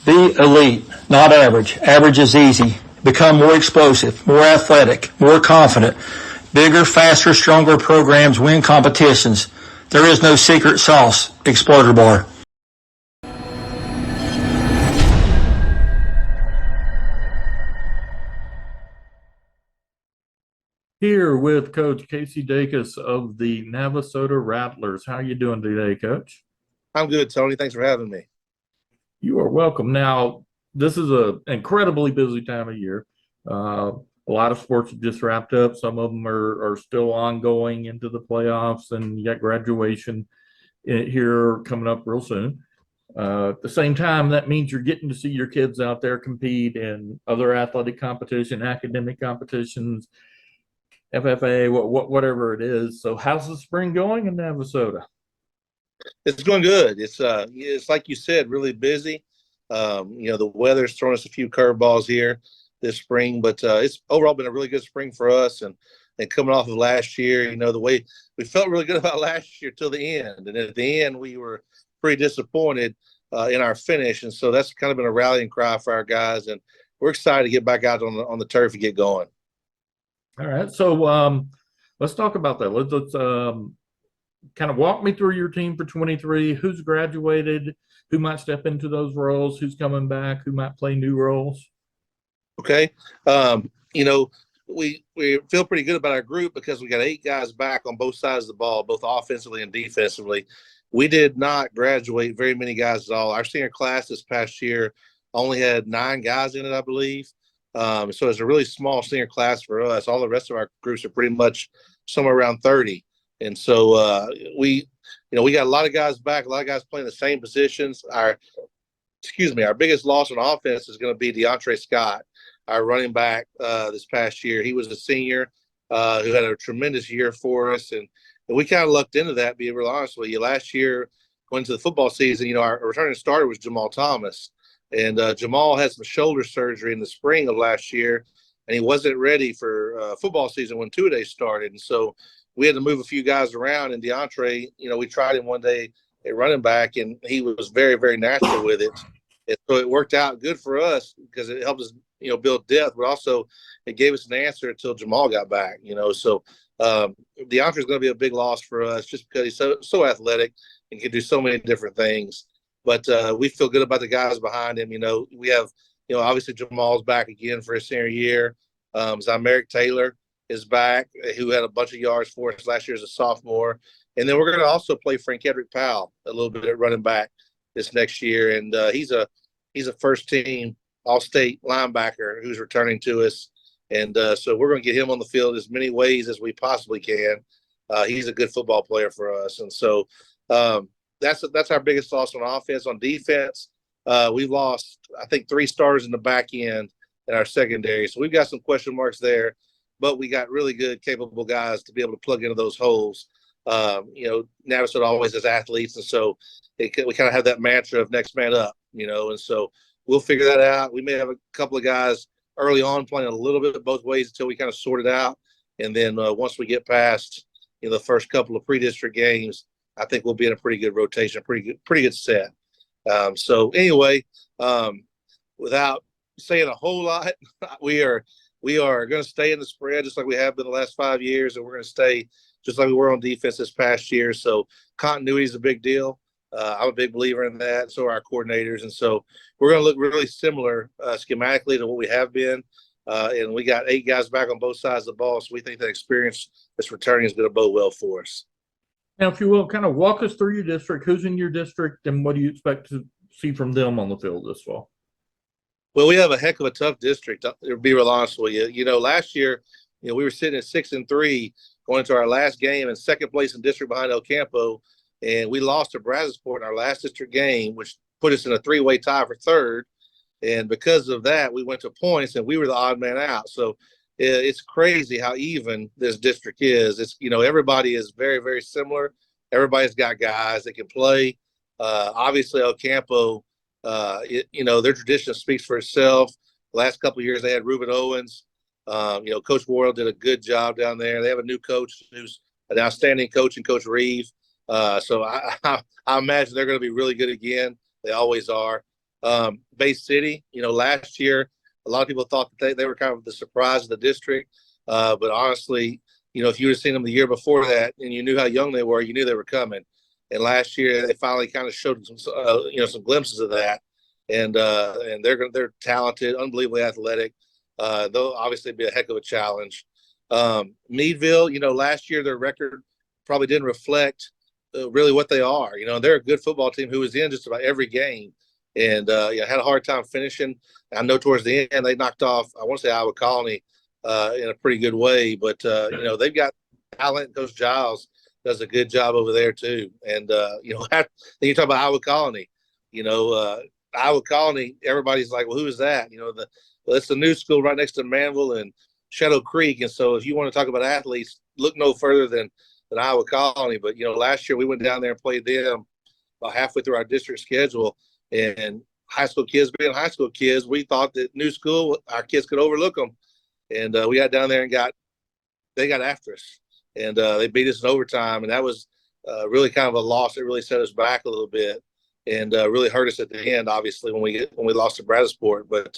Be elite, not average. Average is easy. Become more explosive, more athletic, more confident. Bigger, faster, stronger programs win competitions. There is no secret sauce. Exploder Bar. Here with Coach Casey Dacus of the Navasota Rattlers. How are you doing today, Coach? I'm good, Tony. Thanks for having me. You are welcome. Now, this is an incredibly busy time of year. A lot of sports have just wrapped up. Some of them are still ongoing into the playoffs, and you got graduation here coming up real soon. At the same time, that means you're getting to see your kids out there compete in other athletic competition, academic competitions, FFA, whatever it is. So, how's the spring going in Navasota? It's going good. It's like you said, really busy. The weather's thrown us a few curveballs here this spring, but it's overall been a really good spring for us. And coming off of last year, the way we felt really good about last year till the end, and at the end we were pretty disappointed in our finish, and so that's kind of been a rallying cry for our guys, and we're excited to get back out on the turf and get going. All right, so let's talk about that. Let's kind of walk me through your team for 23. Who's graduated? Who might step into those roles? Who's coming back? Who might play new roles? Okay. We feel pretty good about our group because we got 8 guys back on both sides of the ball, both offensively and defensively. We did not graduate very many guys at all. Our senior class this past year only had 9 guys in it, I believe. So it's a really small senior class for us. All the rest of our groups are pretty much somewhere around 30. And so we got a lot of guys back, a lot of guys playing the same positions. Our biggest loss on offense is going to be DeAndre Scott, our running back this past year. He was a senior who had a tremendous year for us, and we kind of lucked into that, being real honest with you. Last year, going into the football season, our returning starter was Jamal Thomas, and Jamal had some shoulder surgery in the spring of last year, and he wasn't ready for football season when two-a-days started, and so we had to move a few guys around. And DeAndre, we tried him one day at running back, and he was very, very natural with it. And so it worked out good for us because it helped us, build depth, but also it gave us an answer until Jamal got back, So DeAndre is going to be a big loss for us just because he's so athletic and can do so many different things. But we feel good about the guys behind him. We have, obviously Jamal's back again for his senior year. Zymeric Taylor is back, who had a bunch of yards for us last year as a sophomore. And then we're going to also play Frank Edric Powell a little bit at running back this next year. And he's a first-team All-State linebacker who's returning to us. And so we're going to get him on the field as many ways as we possibly can. He's a good football player for us. And so that's our biggest loss on offense. On defense, we've lost, I think, 3 starters in the back end in our secondary. So we've got some question marks there. But we got really good, capable guys to be able to plug into those holes. Navasota always has athletes, and so we kind of have that mantra of next man up, and so we'll figure that out. We may have a couple of guys early on playing a little bit both ways until we kind of sort it out. And then once we get past the first couple of pre-district games, I think we'll be in a pretty good rotation, pretty good set. So anyway, without saying a whole lot, we are going to stay in the spread just like we have been the last 5 years, and we're going to stay just like we were on defense this past year. So continuity is a big deal. I'm a big believer in that. So are our coordinators. And so we're going to look really similar schematically to what we have been. And we got 8 guys back on both sides of the ball. So we think that experience that's returning is going to bode well for us. Now, if you will, kind of walk us through your district. Who's in your district, and what do you expect to see from them on the field this fall? Well, we have a heck of a tough district, to be real honest with you. Last year, we were sitting at 6-3 going into our last game in second place in district behind El Campo, and we lost to Brazosport in our last district game, which put us in a 3-way tie for third. And because of that, we went to points, and we were the odd man out. So it's crazy how even this district is. It's everybody is very, very similar. Everybody's got guys that can play. Obviously, El Campo. Their tradition speaks for itself. The last couple of years, they had Reuben Owens. Coach Worrell did a good job down there. They have a new coach who's an outstanding coach, and Coach Reeve. So I imagine they're going to be really good again. They always are. Bay City, last year, a lot of people thought that they were kind of the surprise of the district. But honestly, if you would have seen them the year before that and you knew how young they were, you knew they were coming. And last year they finally kind of showed some glimpses of that. And they're talented, unbelievably athletic. They'll obviously be a heck of a challenge. Meadville, last year their record probably didn't reflect really what they are. They're a good football team who was in just about every game, and had a hard time finishing. I know towards the end they knocked off, I want to say, Iowa Colony in a pretty good way, but they've got talent. Coach Giles does a good job over there too. And then you talk about Iowa Colony. Iowa Colony, everybody's like, well, who is that? It's the new school right next to Manville and Shadow Creek. And so if you want to talk about athletes, look no further than Iowa Colony. But, last year we went down there and played them about halfway through our district schedule. And high school kids being high school kids, we thought that new school, our kids could overlook them. And we got down there and they got after us. And they beat us in overtime. And that was really kind of a loss that really set us back a little bit. And really hurt us at the end, obviously, when we lost to Bradsport. But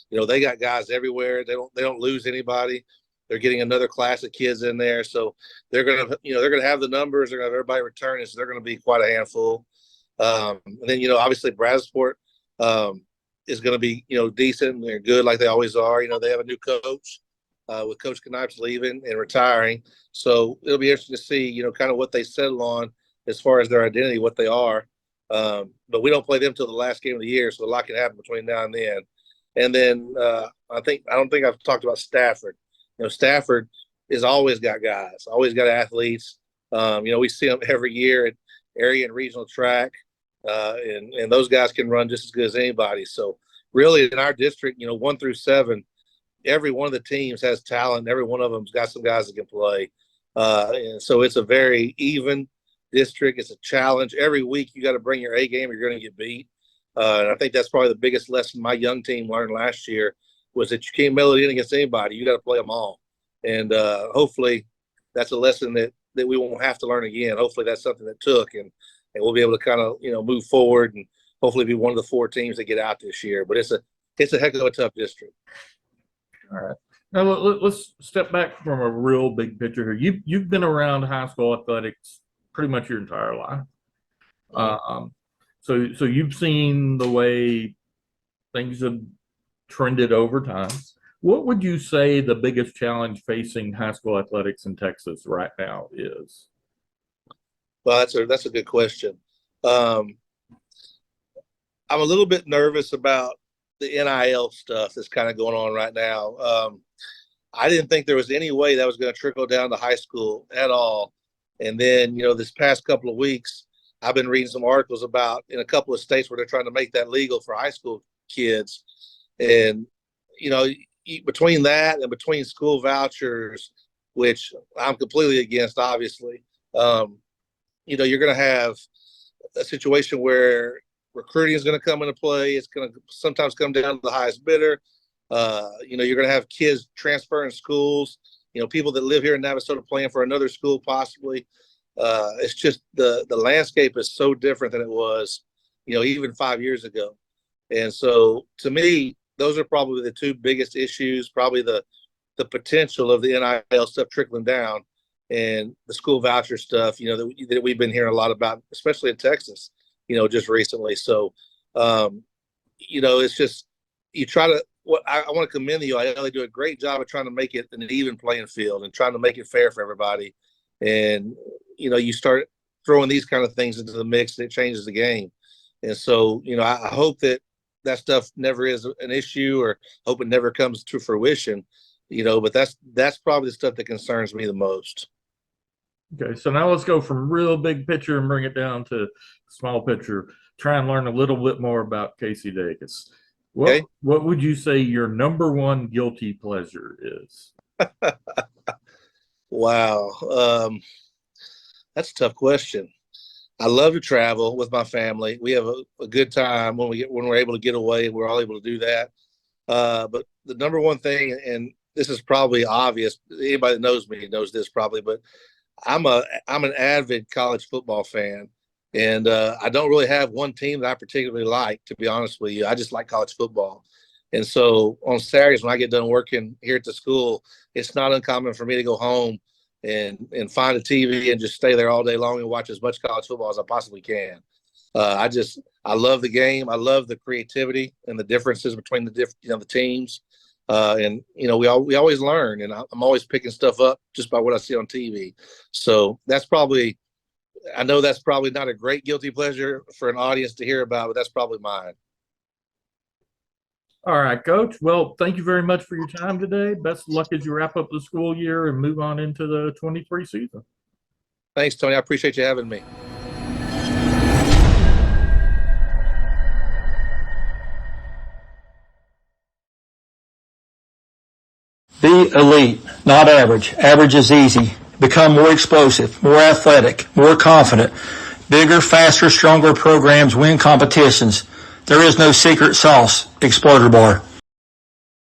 they got guys everywhere. They don't lose anybody. They're getting another class of kids in there, so they're gonna have the numbers. They're gonna have everybody returning, so they're gonna be quite a handful. And then obviously Bradsport is gonna be decent. They're good like they always are. They have a new coach with Coach Knipes leaving and retiring, so it'll be interesting to see kind of what they settle on as far as their identity, what they are. But we don't play them till the last game of the year, so a lot can happen between now and then. And then I don't think I've talked about Stafford. Stafford has always got guys, always got athletes. We see them every year at area and regional track, and those guys can run just as good as anybody. So really in our district, 1 through 7, every one of the teams has talent. Every one of them's got some guys that can play. And so it's a very even district. It's a challenge. Every week you got to bring your A game or you're going to get beat. And I think that's probably the biggest lesson my young team learned last year was that you can't mail it in against anybody. You got to play them all. And hopefully that's a lesson that we won't have to learn again. Hopefully that's something that took, and we'll be able to kind of, move forward and hopefully be one of the 4 teams that get out this year. But it's a heck of a tough district. All right. Now let's step back from a real big picture here. You've been around high school athletics pretty much your entire life. So you've seen the way things have trended over time. What would you say the biggest challenge facing high school athletics in Texas right now is? Well, that's a good question. I'm a little bit nervous about the NIL stuff that's kind of going on right now. I didn't think there was any way that was going to trickle down to high school at all. And then, this past couple of weeks, I've been reading some articles about in a couple of states where they're trying to make that legal for high school kids. And, between that and between school vouchers, which I'm completely against, obviously, you're going to have a situation where recruiting is going to come into play. It's going to sometimes come down to the highest bidder. You're going to have kids transferring schools, people that live here in Navasota playing for another school possibly. It's just the landscape is so different than it was, even 5 years ago. And so to me, those are probably the 2 biggest issues, probably the potential of the NIL stuff trickling down and the school voucher stuff, that we've been hearing a lot about, especially in Texas, just recently. So, it's just, you try to, I want to commend the UIL. They do a great job of trying to make it an even playing field and trying to make it fair for everybody. And, you start throwing these kind of things into the mix, and it changes the game. And so, I hope that stuff never is an issue, or hope it never comes to fruition, but that's probably the stuff that concerns me the most. Okay, so now let's go from real big picture and bring it down to small picture. Try and learn a little bit more about Casey Dacus. Okay. What would you say your number one guilty pleasure is? Wow. That's a tough question. I love to travel with my family. We have a good time when we're able to get away. We're all able to do that. But the number one thing, and this is probably obvious, anybody that knows me knows this probably, but I'm an avid college football fan. And I don't really have one team that I particularly like, to be honest with you. I just like college football. And so on Saturdays when I get done working here at the school, it's not uncommon for me to go home and find a TV and just stay there all day long and watch as much college football as I possibly can. I love the game. I love the creativity and the differences between the teams. And we always learn, and I'm always picking stuff up just by what I see on TV. So I know that's probably not a great guilty pleasure for an audience to hear about, but that's probably mine. All right, Coach. Well, thank you very much for your time today. Best of luck as you wrap up the school year and move on into the 23 season. Thanks, Tony. I appreciate you having me. Be elite, not average. Average is easy. Become more explosive, more athletic, more confident. Bigger, faster, stronger programs win competitions. There is no secret sauce. Exploder Bar.